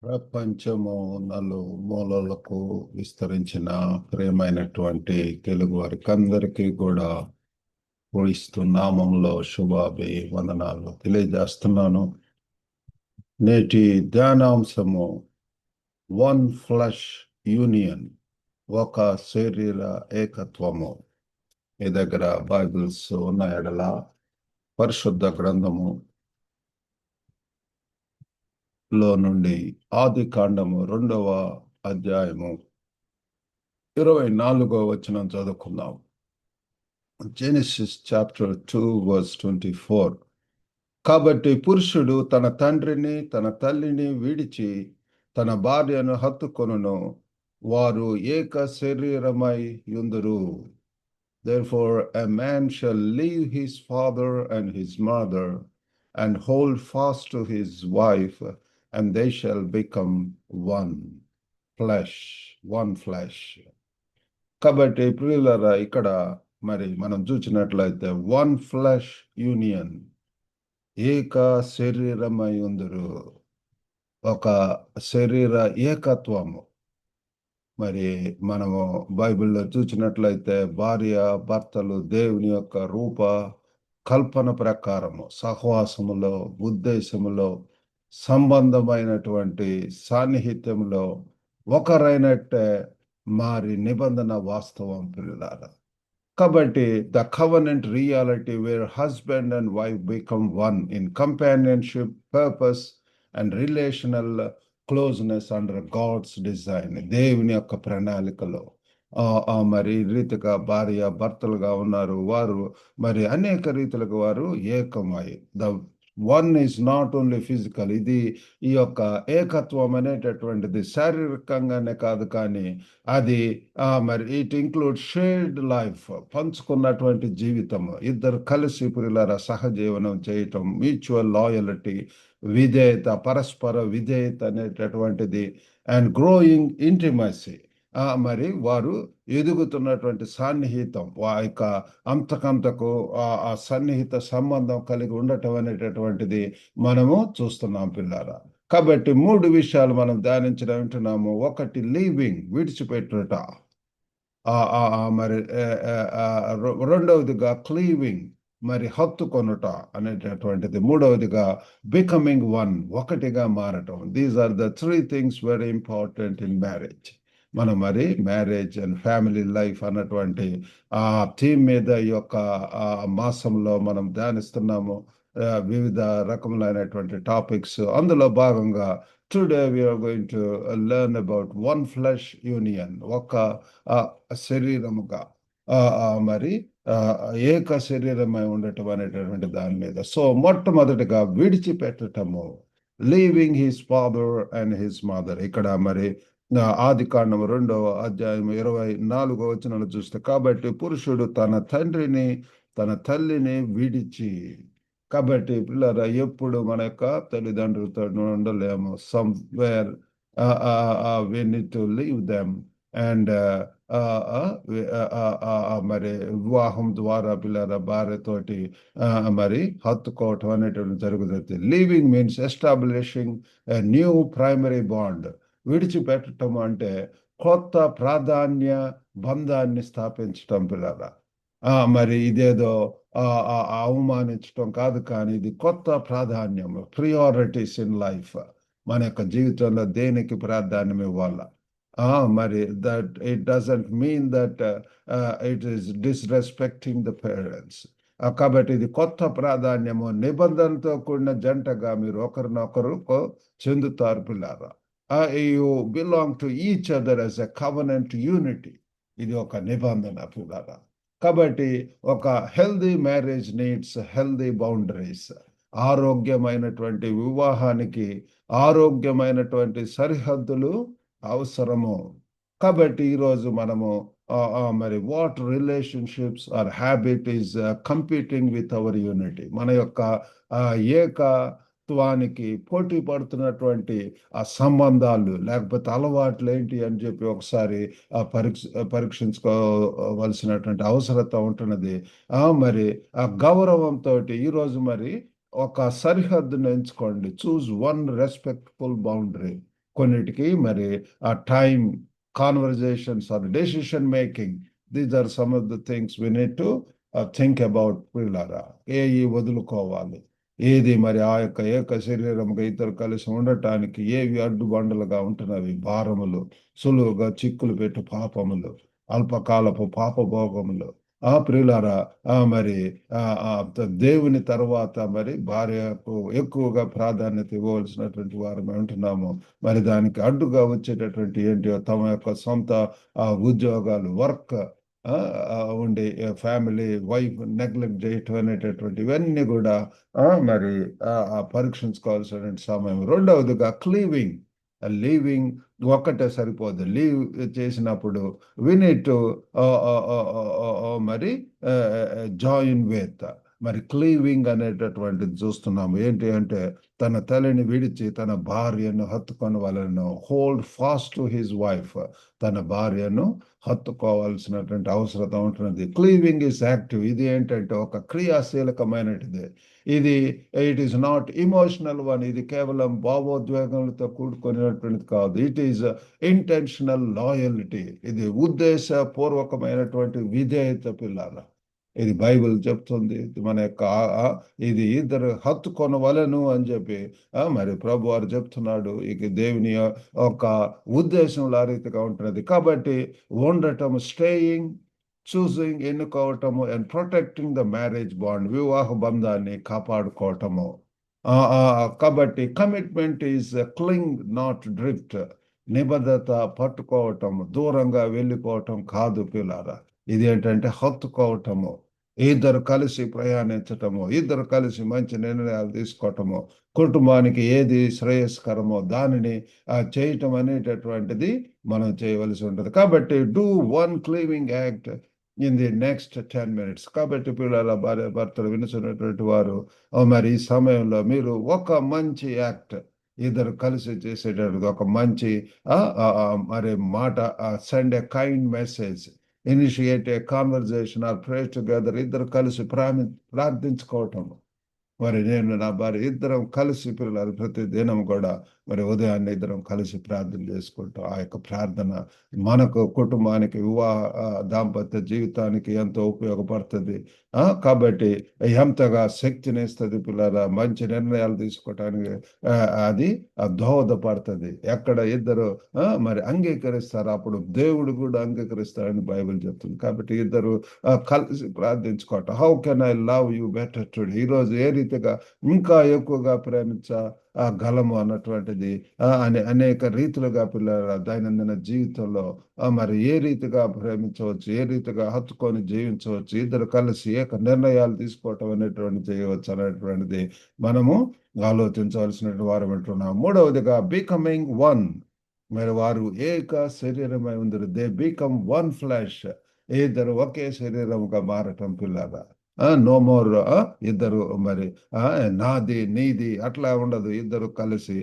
ప్రపంచము నలుమూలలకు విస్తరించిన ప్రియమైనటువంటి తెలుగు వారికి అందరికీ కూడా క్రీస్తు నామంలో శుభాభివందనాలు తెలియజేస్తున్నాను. నేటి ధ్యానాంశము వన్ ఫ్లెష్ యూనియన్, ఒక శరీర ఏకత్వము. మీ దగ్గర బైబిల్స్ ఉన్న ఎడల పరిశుద్ధ గ్రంథము లో నుండి ఆది కాండము 2వ అధ్యాయము 24వ వచనం చదువుకుందాం. Genesis chapter 2 verse 24. కాబట్టి పురుషుడు తన తండ్రిని తన తల్లిని విడిచి తన భార్యను హత్తుకొనును, వారు ఏక శరీరమై యుందురు. Therefore a man shall leave his father and his mother and hold fast to his wife, and they shall become one flesh. One flesh. కాబట్టి ప్రియులారా, ఇక్కడ మరి మనం చూసినట్లయితే వన్ ఫ్లెష్ యూనియన్, ఏక శరీరమై ఉందరు, ఒక శరీర ఏకత్వము. మరి మనము బైబిల్లో చూసినట్లయితే భార్య భర్తలు దేవుని యొక్క రూప కల్పన ప్రకారము సహవాసములో, ఉద్దేశములో, సంబంధమైనటువంటి సాన్నిహిత్యంలో ఒకరైనట్టే మారి నిబంధన వాస్తవం పిల్లారా. కాబట్టి the covenant reality where husband and wife become one in companionship, purpose and relational closeness under God's design. దేవుని యొక్క ప్రణాళికలో మరి రీతిగా భార్య భర్తలుగా ఉన్నారు. వారు మరి అనేక రీతులకు వారు ఏకమై, the one is not only physical. ఇది ఈ యొక్క ఏకత్వం అనేటటువంటిది శారీరకంగానే కాదు, కానీ అది మరి ఇట్ ఇంక్లూడ్ షేర్డ్ లైఫ్, పంచుకున్నటువంటి జీవితం, ఇద్దరు కలిసి పురిలారా సహజీవనం చేయటం, మ్యూచువల్ లాయల్టీ, విధేయత, పరస్పర విధేయత అనేటటువంటిది, అండ్ గ్రోయింగ్ ఇంటిమసీ. మరి వారు ఎదుగుతున్నటువంటి సాన్నిహితం, ఆ యొక్క అంతకంతకు ఆ సన్నిహిత సంబంధం కలిగి ఉండటం అనేటటువంటిది మనము చూస్తున్నాం పిల్లారా. కాబట్టి 3 విషయాలు మనం ధ్యానించడం వింటున్నాము. ఒకటి లీవింగ్, విడిచిపెట్టుట. మరి రెండవదిగా క్లీవింగ్, మరి హత్తుకొనుట అనేటటువంటిది. మూడవదిగా బికమింగ్ వన్, ఒకటిగా మారటం. These are the 3 things very important in marriage. మనం మరి మ్యారేజ్ అండ్ ఫ్యామిలీ లైఫ్ అన్నటువంటి ఆ థీమ్ మీద ఈ యొక్క మాసంలో మనం ధ్యానిస్తున్నాము. వివిధ రకములైనటువంటి టాపిక్స్, అందులో భాగంగా today we are going to learn about one flesh union, ఒక శరీరముగా మరి ఏక శరీరమై ఉండటం అనేటటువంటి దాని మీద. సో మొట్టమొదటిగా విడిచిపెట్టటము, leaving his father and his mother. ఇక్కడ మరి ఆది కాండం 2వ అధ్యాయం 24వ వచనం చూస్తే, కాబట్టి పురుషుడు తన తండ్రిని తన తల్లిని విడిచి. కాబట్టి పిల్లరా, ఎప్పుడు మన యొక్క తల్లిదండ్రులతో ఉండలేము. Somewhere we need to leave them, and మరి వివాహం ద్వారా పిల్లరా భార్యతోటి మరి హత్తుకోవటం అనేటువంటి జరుగుతుంది. Leaving means establishing a new primary bond. విడిచిపెట్టడం అంటే కొత్త ప్రాధాన్య బంధాన్ని స్థాపించటం పిల్లరా. మరి ఇదేదో అవమానించటం కాదు, కానీ ఇది కొత్త ప్రాధాన్యం, ప్రియారిటీస్ ఇన్ లైఫ్. మన యొక్క జీవితంలో దేనికి ప్రాధాన్యం ఇవ్వాలా? మరి that it doesn't mean that it is disrespecting the parents. కాబట్టి ఇది కొత్త ప్రాధాన్యము, నిబంధనతో కూడిన జంటగా మీరు ఒకరినొకరు చెందుతారు పిల్లారా. You belong to each other as a covenant unity. ఇది ఒక నిబంధన పిల్లారా. కాబట్టి ఒక healthy marriage needs healthy boundaries. ఆరోగ్యమైనటువంటి వివాహానికి ఆరోగ్యమైనటువంటి సరిహద్దులు అవసరము. కాబట్టి ఈరోజు మనము మరి what relationships or habit is competing with our unity. మన యొక్క ఏకత్వానికి పోటీ పడుతున్నటువంటి ఆ సంబంధాలు లేకపోతే అలవాట్లు ఏంటి అని చెప్పి ఒకసారి పరీక్షించుకోవలసినటువంటి అవసరత ఉంటున్నది. మరి ఆ గౌరవంతో ఈరోజు మరి ఒక సరిహద్దును ఎంచుకోండి. Choose one respectful boundary. కొన్నిటికి మరి ఆ time, conversations or decision making, these are some of the things we need to think about. పిల్లరా, ఏవి వదులుకోవాలి, ఏది మరి ఆ యొక్క ఏక శరీరముగా ఇద్దరు కలిసి ఉండటానికి ఏవి అడ్డుబండలుగా ఉంటున్నవి, భారములు, సులువుగా చిక్కులు పెట్టు పాపములు, అల్పకాలపు పాపభోగములు. ప్రియులారా, మరి ఆ ఆ దేవుని తర్వాత మరి భార్యకు ఎక్కువగా ప్రాధాన్యత ఇవ్వవలసినటువంటి వారు ఉంటున్నాము. మరి దానికి అడ్డుగా వచ్చేటటువంటి ఏంటి, తమ యొక్క సొంత ఉద్యోగాలు, వర్క్ ఉండి ఫ్యామిలీ, వైఫ్ నెగ్లెక్ట్ చేయటం అనేటటువంటి ఇవన్నీ కూడా మరి పరీక్షించుకోవాల్సిన సమయం. రెండవదిగా క్లీవింగ్. లీవింగ్ ఒక్కటే సరిపోదు. లీవ్ చేసినప్పుడు వి నీడ్ టు మరి జాయిన్ విత్, మరి క్లీవింగ్ అనేటటువంటిది చూస్తున్నాము. ఏంటి అంటే తన తల్లిని విడిచి తన భార్యను హత్తుకొని వాళ్ళను, hold fast to his wife, తన భార్యను హత్తుకోవాల్సినటువంటి అవసరం ఉంటున్నది. Cleaving is active. ఇది ఏంటంటే ఒక క్రియాశీలకమైనటిది. ఇది it is not emotional one. ఇది కేవలం భావోద్వేగములతో కూడుకునేటువంటిది కాదు. It is intentional loyalty. ఇది ఉద్దేశపూర్వకమైనటువంటి విధేయత. పిల్లల, ఇది బైబిల్ చెప్తుంది. మన యొక్క ఇది ఇద్దరు హత్తుకొనవలెను అని చెప్పి మరి ప్రభు వారు చెప్తున్నాడు. ఇక దేవుని ఒక ఉద్దేశం ఆ రీతిగా ఉంటున్నది. కాబట్టి ఉండటం, స్టేయింగ్, చూసింగ్, ఎన్నుకోవటము, and protecting the marriage bond, వివాహ బంధాన్ని కాపాడుకోవటము. కాబట్టి commitment is cling, not drift. నిబద్ధత, పట్టుకోవటం, దూరంగా వెళ్ళిపోవటం కాదు పిల్లారా. ఇది ఏంటంటే హత్తుకోవటము, ఇద్దరు కలిసి ప్రయాణించటము, ఇద్దరు కలిసి మంచి నిర్ణయాలు తీసుకోవటము, కుటుంబానికి ఏది శ్రేయస్కరమో దానిని చేయటం అనేటటువంటిది మనం చేయవలసి ఉంటుంది. కాబట్టి do one cleaving act in the next 10 minutes. కాబట్టి పిల్లల భార్య భర్తలు వినుచున్నటువంటి వారు మరి ఈ సమయంలో మీరు ఒక మంచి యాక్ట్, ఇద్దరు కలిసి చేసేటటువంటి ఒక మంచి మరి మాట, send a kind message, initiate a conversation or pray together, ఇద్దరు కలిసి ప్రార్థించుకోవటం. మరి నేను నా భార్య ఇద్దరం కలిసి, పిల్లలు ప్రతి దినం కూడా మరి ఉదయాన్నే ఇద్దరం కలిసి ప్రార్థన చేసుకుంటాం. ఆ యొక్క ప్రార్థన మనకు, కుటుంబానికి, వివాహ దాంపత్య జీవితానికి ఎంతో ఉపయోగపడుతుంది. కాబట్టి ఎంతగా శక్తినిస్తుంది పిల్లల, మంచి నిర్ణయాలు తీసుకోవటానికి అది దోహదపడుతుంది. ఎక్కడ ఇద్దరు మరి అంగీకరిస్తారు, అప్పుడు దేవుడు కూడా అంగీకరిస్తాడని బైబిల్ చెప్తుంది. కాబట్టి ఇద్దరు కలిసి ప్రార్థించుకోవటం. How can I love you better today, ఈరోజు ఏ రీతిగా ఇంకా ఎక్కువగా గలము అన్నటువంటిది అనేక రీతులుగా పిల్లల దైనందిన జీవితంలో మరి ఏ రీతిగా ప్రేమించవచ్చు, ఏ రీతిగా హత్తుకొని జీవించవచ్చు, ఇద్దరు కలిసి ఏక నిర్ణయాలు తీసుకోవటం అనేటువంటి చేయవచ్చు అనేటువంటిది మనము ఆలోచించవలసిన వారు వింటున్నాం. మూడవదిగా బికమింగ్ వన్. మరి వారు ఏక శరీరమై ఉందరు. They become one flesh. ఇద్దరు ఒకే శరీరముగా మారటం పిల్లగా. నో మోర్ ఇద్దరు మరి నాది నీది అట్లా ఉండదు. ఇద్దరు కలిసి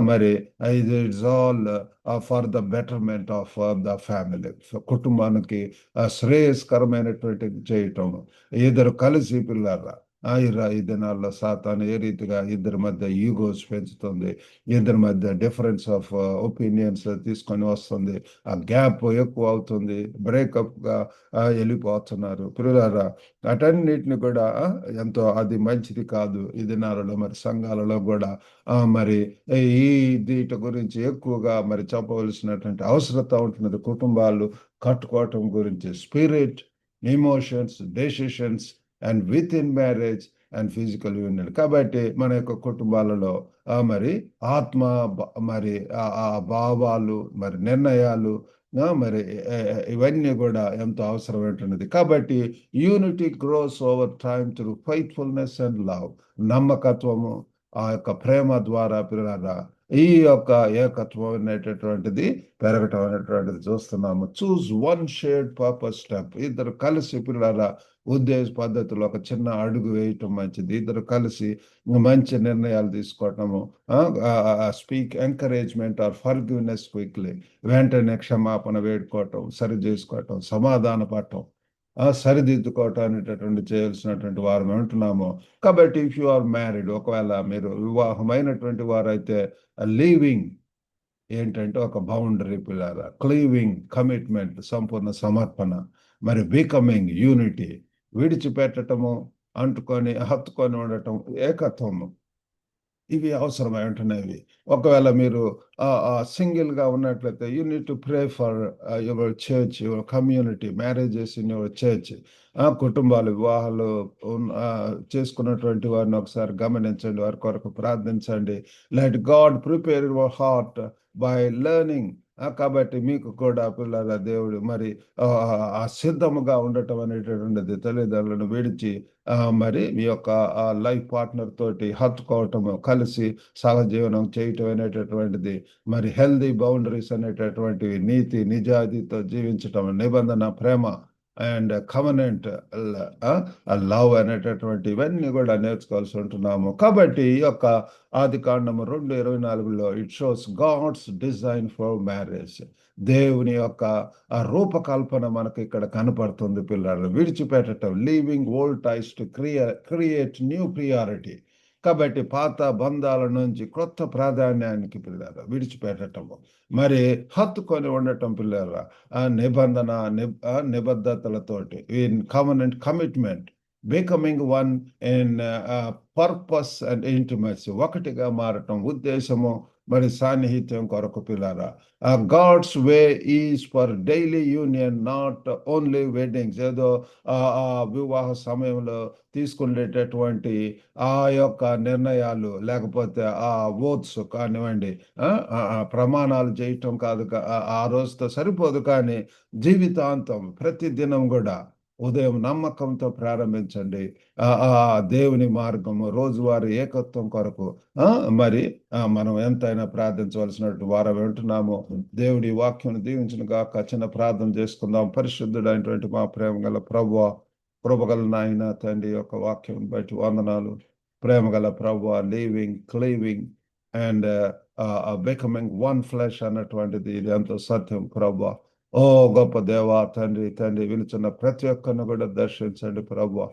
మరి it's all for the betterment of the family, కుటుంబానికి శ్రేయస్కరమైనటువంటి చేయటం. ఇద్దరు కలిసి పిల్లల ఈ దినాల్లో సాతాను ఏ రీతిగా ఇద్దరి మధ్య ఈగోస్ పెంచుతుంది, ఇద్దరి మధ్య డిఫరెన్స్ ఆఫ్ ఒపీనియన్స్ తీసుకొని వస్తుంది. ఆ గ్యాప్ ఎక్కువ అవుతుంది, బ్రేకప్ గా వెళ్ళిపోతున్నారు. పిల్లలారా, అటన్నిటిని కూడా ఎంతో అది మంచిది కాదు. ఈ దినాలలో మరి సంఘాలలో కూడా మరి ఈ వీటి గురించి ఎక్కువగా మరి చెప్పవలసినటువంటి అవసరత ఉంటున్నది. కుటుంబాలు కట్టుకోవటం గురించి, spirit, emotions, decisions and with in marriage and physical union. కాబట్టి మన యొక్క కుటుంబాలలో మరి ఆత్మ, మరి ఆ భావాలు, మరి నిర్ణయాలు, మరి ఇవన్నీ కూడా ఎంతో అవసరమైనటువంటిది. కాబట్టి unity grows over time through faithfulness and love. నమ్మకత్వము, ఆ యొక్క ప్రేమ ద్వారా పిల్లల ఈ యొక్క ఏకత్వం అనేటటువంటిది పెరగటం అనేటువంటిది చూస్తున్నాము. Choose one shared purpose step. ఇద్దరు కలిసి పిల్లల ఉద్దేశ పద్ధతిలో ఒక చిన్న అడుగు వేయటం మంచిది. ఇద్దరు కలిసి మంచి నిర్ణయాలు తీసుకోవటము, speak encouragement or forgiveness quickly, వెంటనే క్షమాపణ వేడుకోవటం, సరి చేసుకోవటం, సమాధాన పడటం, సరిదిద్దుకోవటం అనేటటువంటి చేయాల్సినటువంటి వారు ఉంటున్నాము. కాబట్టి ఇఫ్ యు ఆర్ మ్యారీడ్, ఒకవేళ మీరు వివాహమైనటువంటి వారైతే లీవింగ్ ఏంటంటే ఒక బౌండరీ పిల్లరా, క్లీవింగ్ కమిట్మెంట్ సంపూర్ణ సమర్పణ, మరి బికమింగ్ యూనిటీ, విడిచిపెట్టటము, అంటుకొని హత్తుకొని ఉండటం, ఏకత్వము. ఇవి అవసరమై ఉంటున్నవి. ఒకవేళ మీరు సింగిల్ గా ఉన్నట్లయితే you need to pray for your church, your community, marriages in your church. కుటుంబాలు వివాహాలు చేసుకున్నటువంటి వారిని ఒకసారి గమనించండి, వారి కొరకు ప్రార్థించండి. Let God prepare your heart by learning. కాబట్టి మీకు కూడా పిల్లల దేవుడు మరి సిద్ధముగా ఉండటం అనేటటువంటిది తల్లిదండ్రులను విడిచి మరి మీ యొక్క లైఫ్ పార్ట్నర్ తోటి హత్తుకోవటము, కలిసి సహజీవనం చేయటం అనేటటువంటిది, మరి హెల్దీ బౌండరీస్ అనేటటువంటివి, నీతి నిజాయితీతో జీవించటం, నిబంధన, ప్రేమ అండ్ కవనెంట్ లవ్ అనేటటువంటి ఇవన్నీ కూడా నేర్చుకోవాల్సి ఉంటున్నాము. కాబట్టి ఈ యొక్క ఆదికాండము 2:24లో it shows God's design for marriage. దేవుని యొక్క ఆ రూపకల్పన మనకు ఇక్కడ కనపడుతుంది పిల్లలు. విడిచిపెట్టడం, leaving old ties to create new priority. కాబట్టి పాత బంధాల నుంచి కొత్త ప్రాధాన్యానికి పిల్లలు విడిచిపెట్టటము, మరి హత్తుకొని ఉండటం పిల్లల నిబంధన నిబద్ధతలతోటి, in covenant commitment, becoming one in purpose and intimacy, ఒకటిగా మారటం, ఉద్దేశము మరి సాన్నిహిత్యం కొరకు పిల్లరా. God's way is for daily union, not only weddings. ఏదో వివాహ సమయంలో తీసుకునేటటువంటి ఆ యొక్క నిర్ణయాలు, లేకపోతే ఆ ఓత్స్ కానివ్వండి, ప్రమాణాలు చేయటం కాదు, ఆ రోజుతో సరిపోదు. కానీ జీవితాంతం ప్రతి దినం కూడా ఉదయం నమ్మకంతో ప్రారంభించండి దేవుని మార్గము, రోజువారీ ఏకత్వం కొరకు మరి మనం ఎంతైనా ప్రార్థించవలసినట్టు వారం వింటున్నాము. దేవుడి వాక్యం దీవించిన గాక. చిన్న ప్రార్థన చేసుకుందాం. పరిశుద్ధుడైనటువంటి మా ప్రేమ గల ప్రభువా, కృపగల నాయన తండ్రి యొక్క వాక్యం బట్టి వందనాలు. ప్రేమ గల ప్రభువా, leaving, cleaving and becoming one flesh అన్నటువంటిది ఇది ఎంతో సత్యం ప్రభువా. ఓ గొప్ప దేవా తండ్రి విలుచున్న ప్రతి ఒక్కరిని కూడా దర్శించండి ప్రభువా.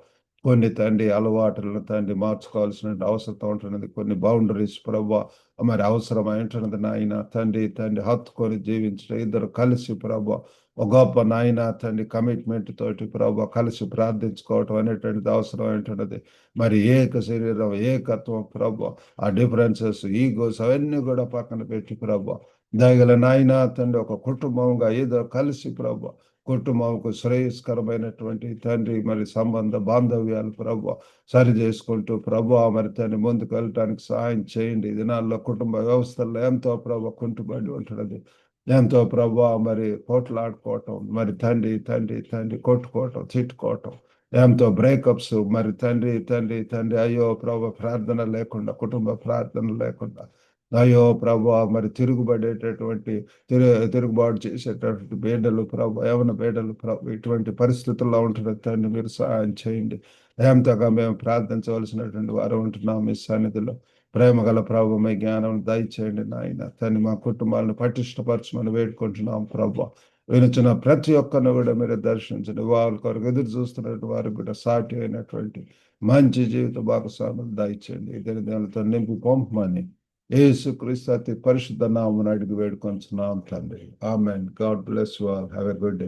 కొన్ని తండ్రి అలవాటులను తండ్రి మార్చుకోవాల్సిన అవసరం ఉంటున్నది. కొన్ని బౌండరీస్ ప్రభువా మరి అవసరమై ఉంటున్నది నాయన తండ్రి హత్తుకొని జీవించడం, ఇద్దరు కలిసి ప్రభువా ఒక గొప్ప నాయన తండ్రి కమిట్మెంట్ తోటి ప్రభువా కలిసి ప్రార్థించుకోవటం అనేటువంటిది అవసరం ఉంటున్నది. మరి ఏక శరీరం, ఏకత్వం ప్రభువా, ఆ డిఫరెన్సెస్, ఈగోస్ అవన్నీ కూడా పక్కన పెట్టి ప్రభువా దయగల నాయన తండ్రి ఒక కుటుంబంగా ఏదో కలిసి ప్రభు, కుటుంబంకు శ్రేయస్కరమైనటువంటి తండ్రి మరి సంబంధ బాంధవ్యాలు ప్రభు సరి చేసుకుంటూ ప్రభు మరి తండ్రి ముందుకు వెళ్ళటానికి సహాయం చేయండి. ఈ దినాల్లో కుటుంబ వ్యవస్థల్లో ఎంతో ప్రభు కుంటుబడి ఉంటున్నది. ఎంతో ప్రభు మరి పోట్లాడుకోవటం, మరి తండ్రి కొట్టుకోవటం, తిట్టుకోవటం, ఎంతో బ్రేకప్స్, మరి తండ్రి అయ్యో ప్రభు ప్రార్థన లేకుండా, కుటుంబ ప్రార్థన లేకుండా, అయ్యో ప్రభు మరి తిరుగుబాటు చేసేటటువంటి బేడలు ప్రభు, యవన బేడలు ప్రభు, ఇటువంటి పరిస్థితుల్లో ఉంటున్న తండ్రి మీరు సహాయం చేయండి. ఎంతగా మేము ప్రార్థించవలసినటువంటి వారు ఉంటున్నాం మీ సన్నిధిలో. ప్రేమ గల ప్రభు మీ జ్ఞానం దయచేయండి నాయన తండ్రి. మా కుటుంబాలను పటిష్టపరచమని వేడుకుంటున్నాం ప్రభు. వినుచున్న ప్రతి ఒక్కరిని కూడా మీరు దర్శించండి. వారి కొరకు ఎదురు చూస్తున్నటువంటి వారికి కూడా సాటి అయినటువంటి మంచి జీవిత భాగస్వాములు దయచేయండి. ఇతని దేవులతో నింపి పంపమని యేసుక్రీస్తు అతి పరిశుద్ధ నామమున అడిగి వేడుకొంచున్నాం తండ్రి. Amen. God bless you all. Have a good day.